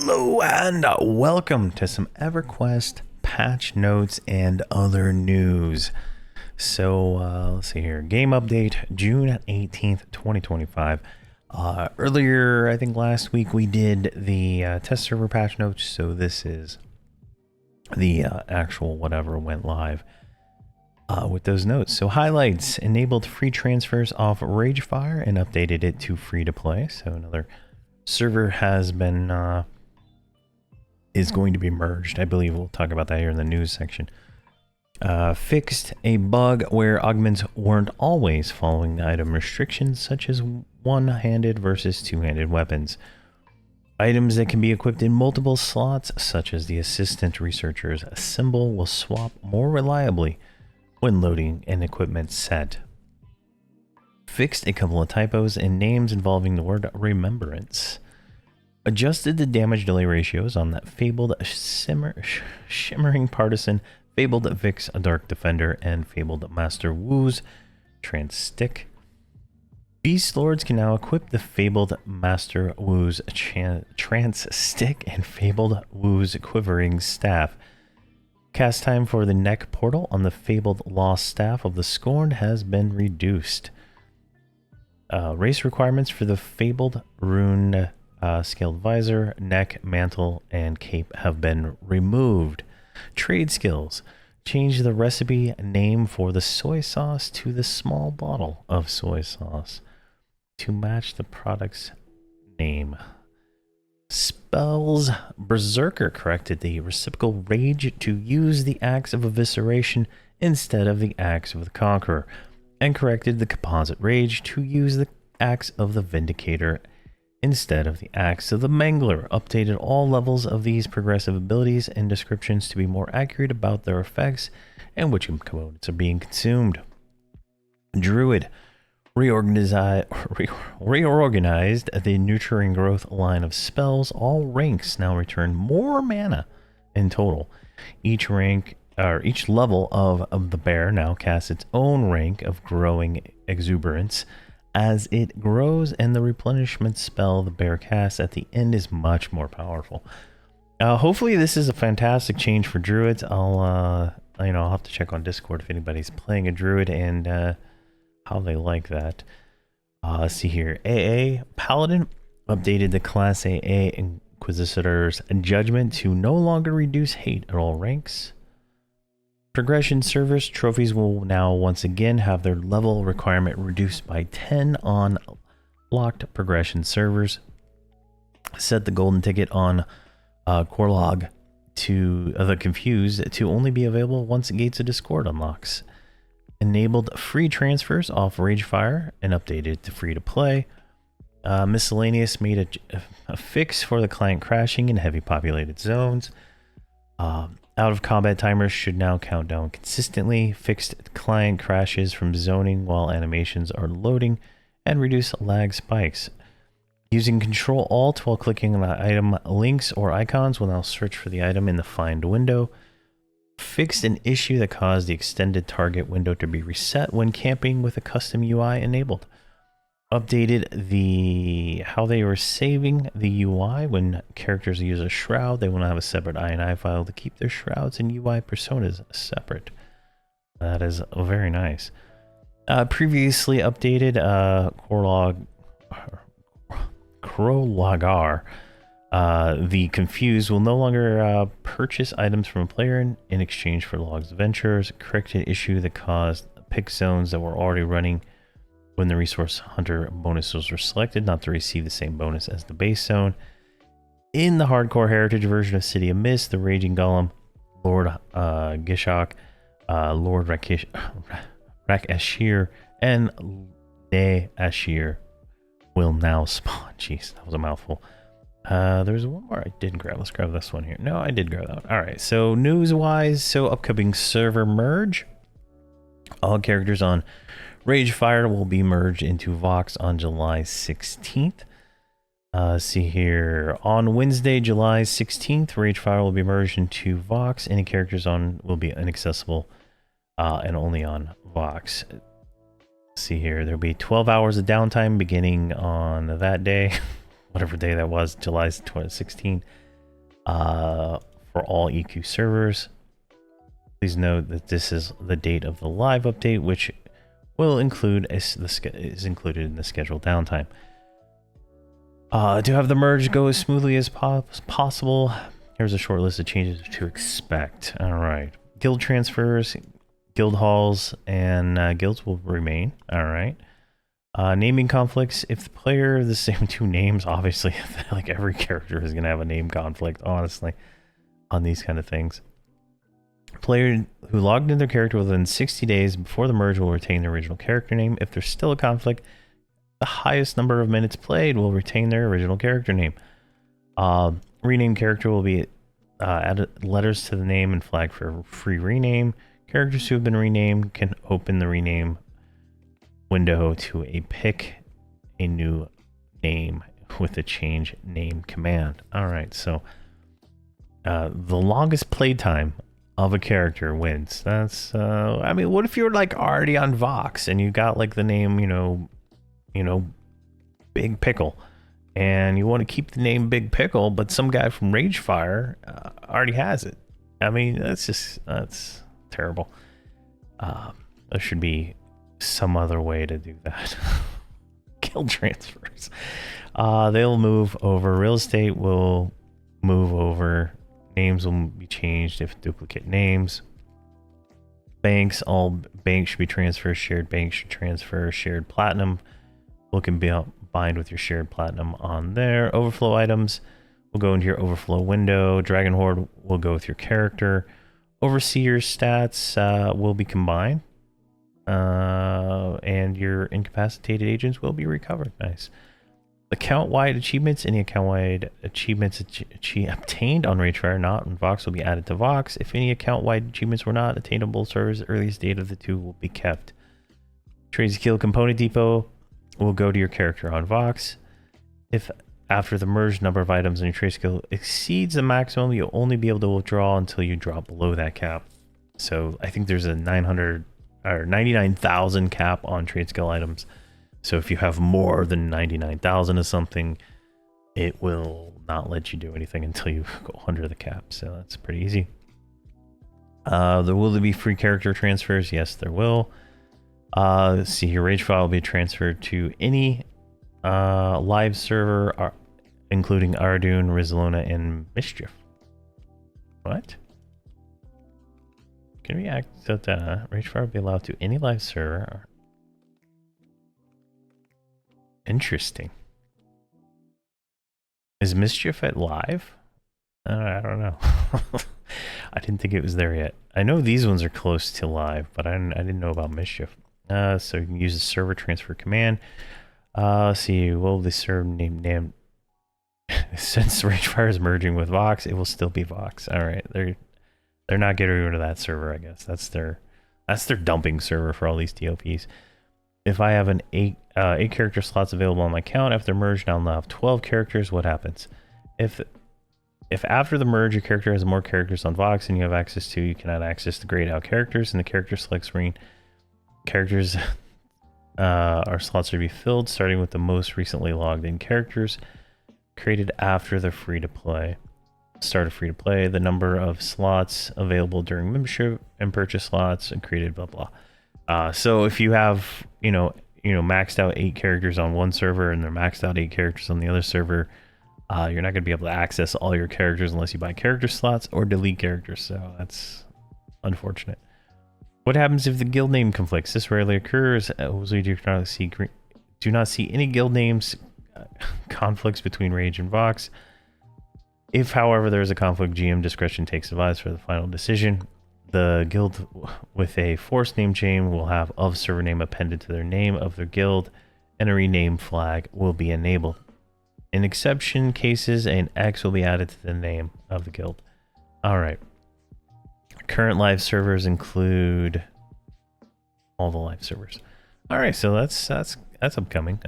Hello and welcome to some Everquest patch notes and other news. So let's see here. Game update June 18th, 2025. Earlier, I think last week, we did the test server patch notes. So this is the actual whatever went live with those notes. So highlights: enabled free transfers off Ragefire and updated it to free to play. So another server has been is going to be merged. I believe we'll talk about that here in the news section. Fixed a bug where augments weren't always following the item restrictions, such as one-handed versus two-handed weapons. Items that can be equipped in multiple slots, such as the assistant researcher's symbol, will swap more reliably when loading an equipment set. Fixed a couple of typos in names involving the word remembrance. Adjusted the damage delay ratios on that fabled shimmering partisan, fabled Vix dark defender, and fabled master Wu's trans stick. Beast lords can now equip the fabled master Wu's trans stick and fabled Wu's quivering staff. Cast time for the neck portal on the fabled lost staff of the scorned has been reduced. Race requirements for the fabled rune scaled visor, neck, mantle, and cape have been removed. Trade skills: change the recipe name for the soy sauce to the small bottle of soy sauce to match the product's name. Spells: Berserker corrected the reciprocal rage to use the axe of evisceration instead of the axe of the conqueror, and corrected the composite rage to use the axe of the vindicator instead of the axe of the mangler. Updated all levels of these progressive abilities and descriptions to be more accurate about their effects and which components are being consumed. Druid reorganized the nurturing growth line of spells. All ranks now return more mana in total. Each level of the bear now casts its own rank of growing exuberance as it grows, and the replenishment spell the bear casts at the end is much more powerful. Hopefully this is a fantastic change for druids. I'll have to check on Discord if anybody's playing a druid and how they like that. Let's see here. AA Paladin updated the Class AA Inquisitor's judgment to no longer reduce hate at all ranks. Progression servers trophies will now once again have their level requirement reduced by 10 on locked progression servers. Set the golden ticket on Korlog to the Confused to only be available once Gates of Discord unlocks. Enabled free transfers off Ragefire and updated to free to play. Miscellaneous made a fix for the client crashing in heavy populated zones. Out of combat timers should now count down consistently. Fixed client crashes from zoning while animations are loading and reduce lag spikes. Using Control Alt while clicking on item links or icons will now search for the item in the find window. Fixed an issue that caused the extended target window to be reset when camping with a custom UI enabled. Updated how they were saving the UI when characters use a shroud. They will now have a separate INI file to keep their shrouds and UI personas separate. That is very nice. Previously updated Krologar. The Confused will no longer purchase items from a player in exchange for logs ventures. Corrected issue that caused pick zones that were already running when the resource hunter bonuses were selected not to receive the same bonus as the base zone. In the hardcore heritage version of City of Mist, the Raging Golem, Lord Gishok, Lord Rakashir, and Ne Ashir will now spawn. Jeez, that was a mouthful. There's one more I didn't grab. Let's grab this one here. No, I did grab that one. All right, so news-wise, upcoming server merge. All characters on Ragefire will be merged into Vox on July 16th. See here. On Wednesday, July 16th, Ragefire will be merged into Vox. Any characters will be inaccessible and only on Vox. See here. There'll be 12 hours of downtime beginning on that day. Whatever day that was, July 16th. for all EQ servers. Please note that this is the date of the live update, which will include is included in the scheduled downtime. To have the merge go as smoothly as possible, here's a short list of changes to expect. All right, guild transfers, guild halls, and guilds will remain. All right. Naming conflicts. If the player has the same two names, obviously, like every character is going to have a name conflict, honestly, on these kind of things. Player who logged in their character within 60 days before the merge will retain their original character name. If there's still a conflict, the highest number of minutes played will retain their original character name. Rename character will be added letters to the name and flag for free rename. Characters who have been renamed can open the rename window to pick a new name with the change name command. All right, so the longest playtime of a character wins. That's I mean, what if you're like already on Vox and you got like the name, you know, Big Pickle, and you want to keep the name Big Pickle, but some guy from Ragefire already has it. I mean, that's terrible. There should be some other way to do that. Guild transfers. They'll move over. Real estate will move over. Names will be changed if duplicate names. Banks, all banks should be transferred. Shared banks should transfer. Shared platinum will combine with your shared platinum on there. Overflow items will go into your overflow window. Dragon Horde will go with your character. Overseer stats will be combined. And your incapacitated agents will be recovered. Nice. Account-wide achievements. Any account-wide achievements obtained on Ragefire, not on Vox, will be added to Vox. If any account-wide achievements were not attainable, server's earliest date of the two will be kept. Trade skill component depot will go to your character on Vox. If after the merge number of items in your trade skill exceeds the maximum, you'll only be able to withdraw until you drop below that cap. So I think there's a 900 or 99,000 cap on trade skill items. So if you have more than 99,000 of something, it will not let you do anything until you go under the cap. So that's pretty easy. Will there be free character transfers? Yes, there will. Let's see here. Rage file will be transferred to any live server, including Ardoon, Rizalona, and Mischief. What? Can we access Ragefire will be allowed to any live server? Interesting. Is Mischief at live? I don't know. I didn't think it was there yet. I know these ones are close to live, but I didn't know about Mischief. So you can use the server transfer command. Let's see. Will the server name since Ragefire is merging with Vox, it will still be Vox. All right, they're not getting rid of that server. I guess that's their dumping server for all these DLPs. If I have an 8 character slots available on my account after merge, now I'll have 12 characters. What happens? If after the merge your character has more characters on Vox than you have access to, you cannot access the grayed out characters in the character select screen. Characters our slots should be filled starting with the most recently logged in characters created after the free to play. Start of free to play, the number of slots available during membership and purchase slots and created blah blah. So if you have maxed out 8 characters on one server and they're maxed out 8 characters on the other server, you're not going to be able to access all your characters unless you buy character slots or delete characters. So that's unfortunate. What happens if the guild name conflicts? This rarely occurs. We do not see any guild names conflicts between Rage and Vox. If, however, there is a conflict, GM discretion takes advice for the final decision. The guild with a forced name chain will have of server name appended to their name of their guild, and a rename flag will be enabled. In exception cases, an X will be added to the name of the guild. All right. Current live servers include all the live servers. All right, so that's upcoming.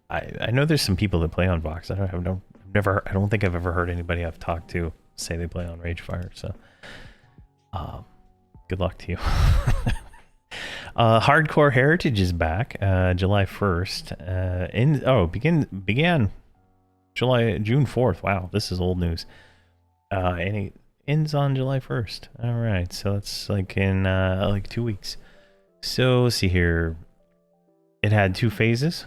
I know there's some people that play on Vox. I don't think I've ever heard anybody I've talked to say they play on Ragefire. So. Good luck to you. Hardcore Heritage is back July 1st. Began June 4th. Wow, this is old news. And it ends on July 1st. All right, so that's like in like 2 weeks. So let's see here. It had 2 phases.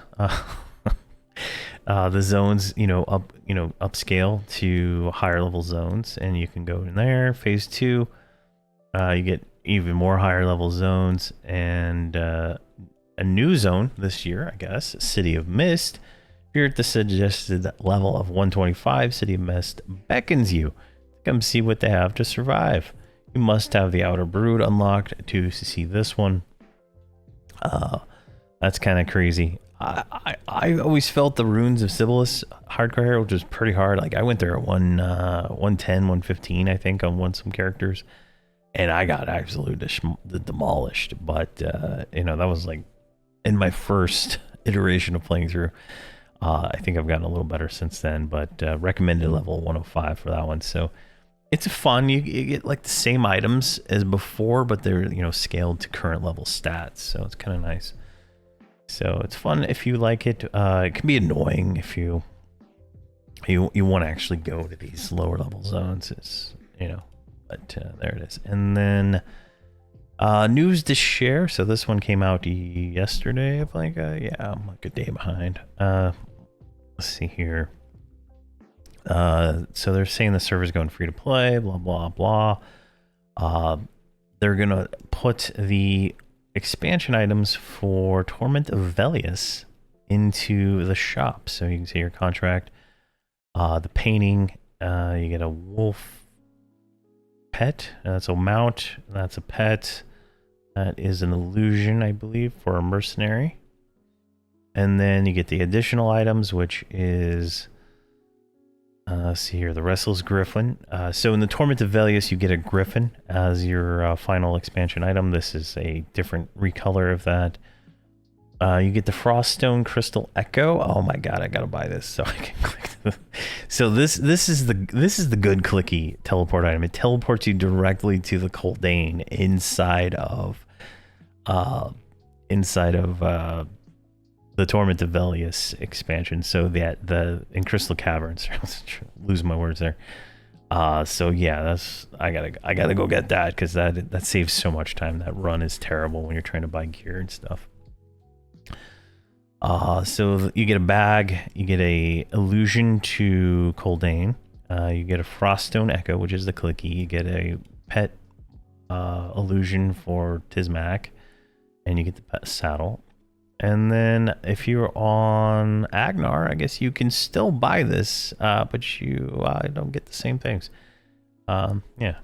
The zones, upscale to higher level zones, and you can go in there. Phase 2, you get even more higher level zones, and a new zone this year, I guess, City of Mist. If you're at the suggested level of 125, City of Mist beckons you to come see what they have to survive. You must have the Outer Brood unlocked to see this one. That's kind of crazy. I always felt the Runes of Sibyllus hardcore hero, which was pretty hard. Like I went there at 110, 115, I think, on some characters, and I got absolutely demolished. But that was like in my first iteration of playing through. I think I've gotten a little better since then, but recommended level 105 for that one. So it's fun. You get like the same items as before, but they're scaled to current level stats. So it's kind of nice. So it's fun if you like it. It can be annoying if you want to actually go to these lower level zones. But there it is. And then news to share. So this one came out yesterday. I think. Yeah, I'm like a day behind. Let's see here. So they're saying the server's going free to play. Blah blah blah. They're gonna put the expansion items for Torment of Velius into the shop, so you can see your contract, the painting. You get a wolf pet. That's a mount. That's a pet. That is an illusion, I believe, for a mercenary. And then you get the additional items, which is let's see here, the Restless Griffin. So in the Torment of Velius, you get a Griffin as your final expansion item. This is a different recolor of that. You get the Froststone Crystal Echo. Oh my god, I gotta buy this so I can click. So this is the good clicky teleport item. It teleports you directly to the Coldane inside of the Torment of Velius expansion. So that in Crystal Caverns, lose my words there. So yeah, I gotta go get that, because that saves so much time. That run is terrible when you're trying to buy gear and stuff. So you get a bag, you get a illusion to Coldane, you get a Froststone Echo, which is the clicky, you get a pet illusion for Tismac, and you get the pet saddle. And then if you're on Agnar, I guess you can still buy this, but you don't get the same things. Yeah.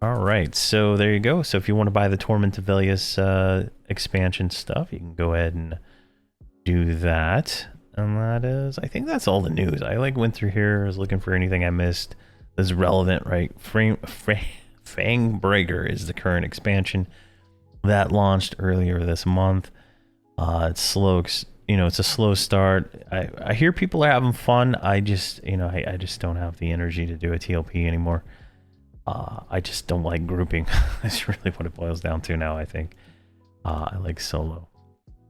All right, so there you go. So if you want to buy the Torment of Velius expansion stuff, you can go ahead and do that. And that is, I think that's all the news. I went through here, I was looking for anything I missed that's relevant, right? Fangbreaker is the current expansion that launched earlier this month. It's slow, it's a slow start. I hear people are having fun. I just don't have the energy to do a TLP anymore. I just don't like grouping. That's really what it boils down to now, I think. I like solo.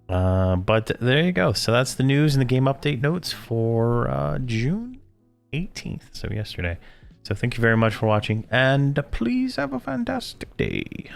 But there you go. So that's the news and the game update notes for June 18th, so yesterday. So thank you very much for watching, and please have a fantastic day.